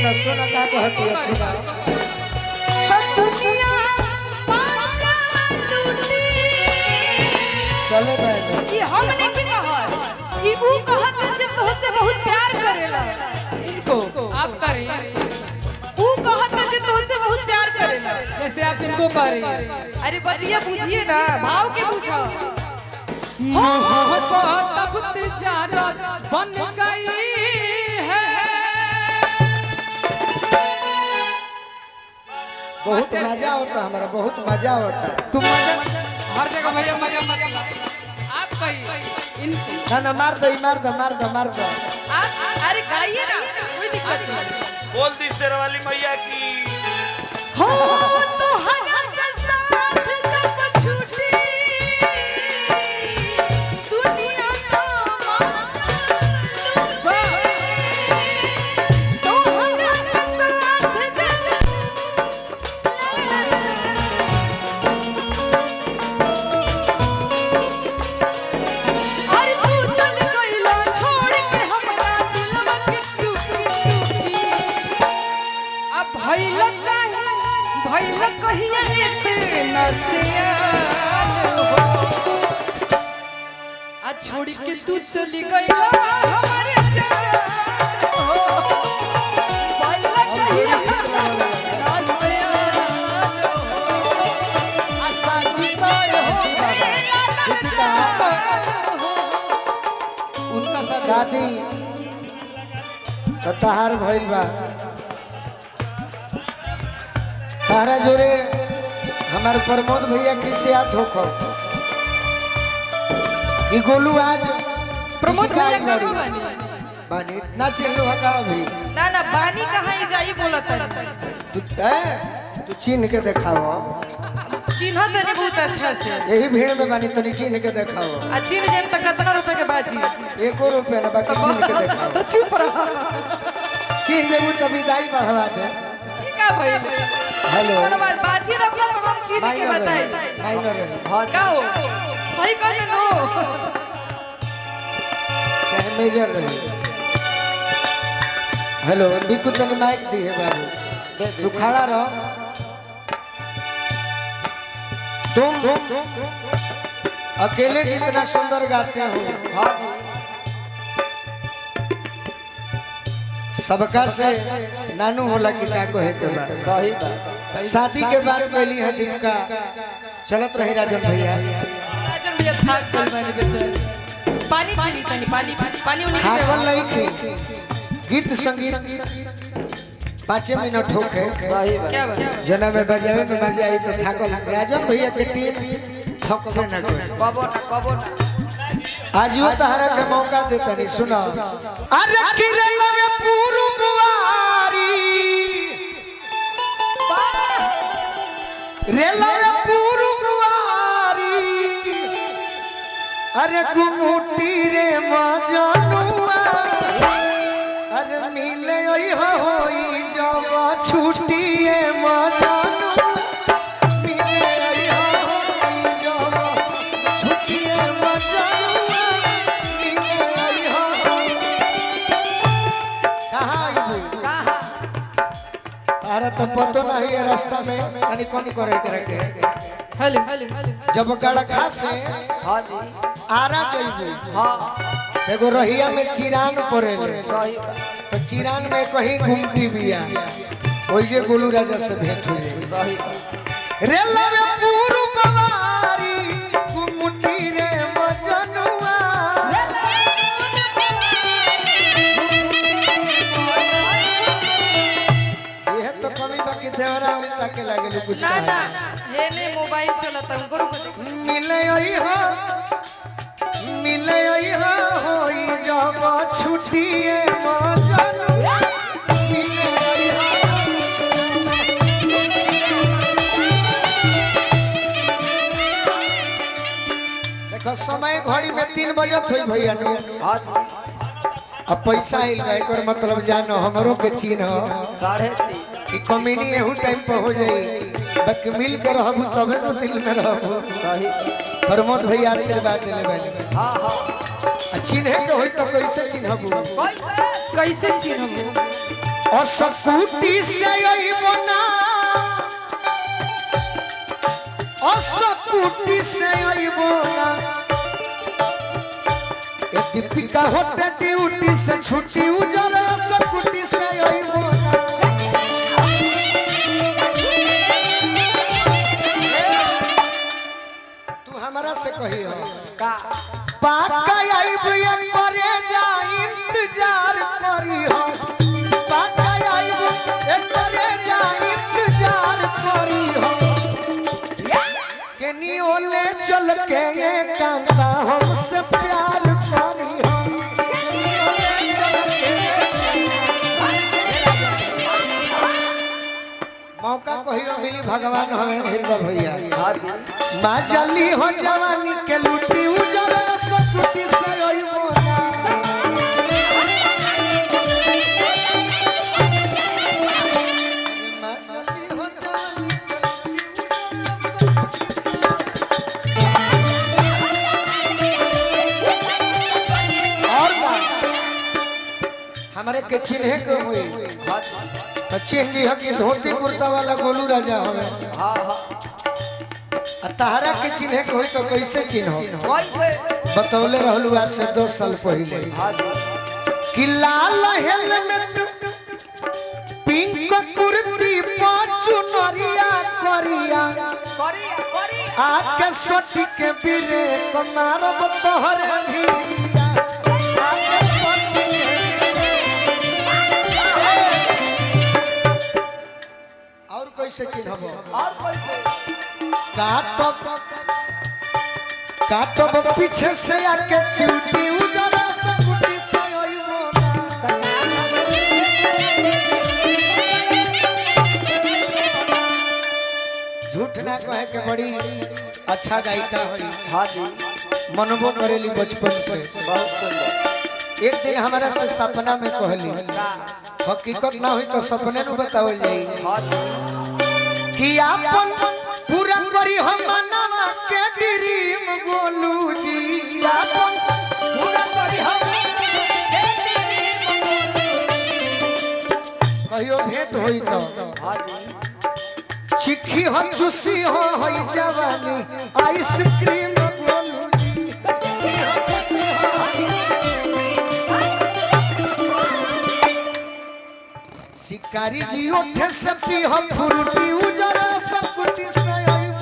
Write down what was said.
सुना सुना का कहती है सुना चले बहन कि हम नहीं कहत कि ऊ कहत जे तोहसे बहुत प्यार करेला इनको आप करें ऊ कहत जे तोहसे बहुत प्यार करेला जैसे आप इनको करें अरे बतिया पूछिए ना भाव के पूछो मोहब्बत अब तिजारत बन गई है बहुत मजा होता है हमारा बहुत मजा होता है तुम मजा हर जगह भैया मजा मत आप कहिए ना ना मार दो आप अरे गाइए ना कोई दिक्कत नहीं बोल दी शेरवाली मैया की हो तो हंस साथ जब छूटी दुनिया का तो हंस साथ अरे तू चल गइला छोड़ के हमरा दिलवा के टूटी अब भइल कहिया इतना सियान हो आ छोड़ के तू चली गइला हमारे जान हो भइल कहिया इतना सियान हो आ शादी तय हो गइला उनका शादी तो तहार भइल बा तारा जोरे हमारे प्रमोद भैया किसे हाथ होखो कि गोलू आज प्रमोद भैया करो बानी ना चिल्लो हका अभी ना ना बानी कहाँ ही जाई बोलत तू चीन के दिखाओ चिन्ह तने बहुत अच्छा से यही भीड़ में बानी तनी चीन के दिखाओ आ चिन्ह जेम तक कितना रुपए के बाजी 1 रुपया ना बाकी चीन के दिखाओ तो चुप रहो चीन जेबू तभी दाई बढ़वा दे ठीक है भाई हेलो कोनो बात बाजी रखो तो हम चिन्ह के बताई माइनर है हां का हो सही कहने नो चाहे मेजर रहे हेलो बिल्कुल तनी माइक दी है बाबू तू खड़ा रहो तुम अकेले जितना सुंदर गाते हो सबका से नानू होला कि का कहे के बा सही बात शादी के बाद पहली है दिन का चलत रही राजन भैया राजन भैया थाक गल मैंने बेचारे पानी पानी तनी पानी पानी उन्हीं के खाकल नहीं की गीत संगीत 5 मिनट होके सही बात क्या बात जना में बजावे में मजा आई तो थाकल राजन भैया के टीम थकबे ना करे कबो ना आज वो तहरा के मौका देता नहीं सुनो अरे किरला में पूर्ववारी रेला में पूर्ववारी अरे गुमुटी रे मजनुआ अरे मिले ओई होई जब छुट्टिए मजनुआ मिले ओई होई जब छुट्टिए मजनुआ मिले ओई होई कहां आइबू अरे तो पतो नहीं है रास्ता में कनी कौन करे के हेलो जब गड़खा से हां जी आरा चलबू हां एगो रहिया में चिरान पड़ेले सही बात तो चिरान में कहीं घूमती बिया ओई जे गोलू राजा से भेंट हुई सही बात रेला रे पूर्ववारी घुमुटी रे मजनुआ ये तो कमी बाकी देवरा और ताके लागेलू कुछ ना ना ये ने मोबाइल चलाता हूं करो मिले ओई हो होई जब छुट्टिए मजनुआ मिले ओई हो देखो समय घड़ी में 3 बजे थई भैया नु हां जी अब पैसा आइल बा एकर मतलब जानो हमरो के चिन्ह 3.5 कि कमीनी एहू टाइम पे हो जाई बाकी मिल कर रहब तबे तो दिल में रहब। सही प्रमोद भैया आशीर्वाद देले बानी। हाँ हाँ चिन्हे के होई तो कैसे चिन्हबू कैसे चिन्हबू और सकुटी से अइबो ना और सकुटी से अइबो ना ए दीपिका होते ड्यूटी से छुट्टी उजर सकुटी से अइबो ना तू हमरा से कही हो का पाका आइब ये करे जा इंतजार करी हो पाका आइब ये करे जा इंतजार करी हो केनी ओले चल के ये कांता हमसे प्यार करी हो मौका कहियो मिली भगवान हमें हृदय भैया हाँ जी माँ जली हो जवानी के लुटी उजर सकुटी से अइबो ना माँ जली हो जवानी के और हमारे के चिन्हे के हुई हाँ जी चिन्ह जी हकी धोती कुर्ता वाला गोलू राजा हमें हाँ हाँ तारा के चिन्हे के हुई तो कैसे चिन्ह कैसे बतौले रहलू आज से 2 साल पहले हाँ जी कि लाल हेलमेट पिंक कुर्ती पाछू नरिया करिया आके सोटी के बिरे कमारब तोहर भिरिया आके सोटी के और कैसे चिन्हबो और कैसे काटब पीछे से आके चिउटी उजरा सकुटी से अइबो झूठ ना कहे के बड़ी अच्छा गायिका होई हाँ जी मनबो करेली बचपन से बहुत सुंदर एक दिन हमारा से सपना में कहली हकीकत ना हुई तो सपने में बतावल जाई हाँ जी कि आपन पूरा करी हम मनवा के ड्रीम गोलू जी आपन पूरा करी हम कहियो भेंट होई तो हाँ जी चिखी हो चुसी हो होई जवानी आइसक्रीम गोलू जी चिखी हो चुसी हो शिकारी जी उठे से पी हो फ्रूटी उजरा सब कुछ से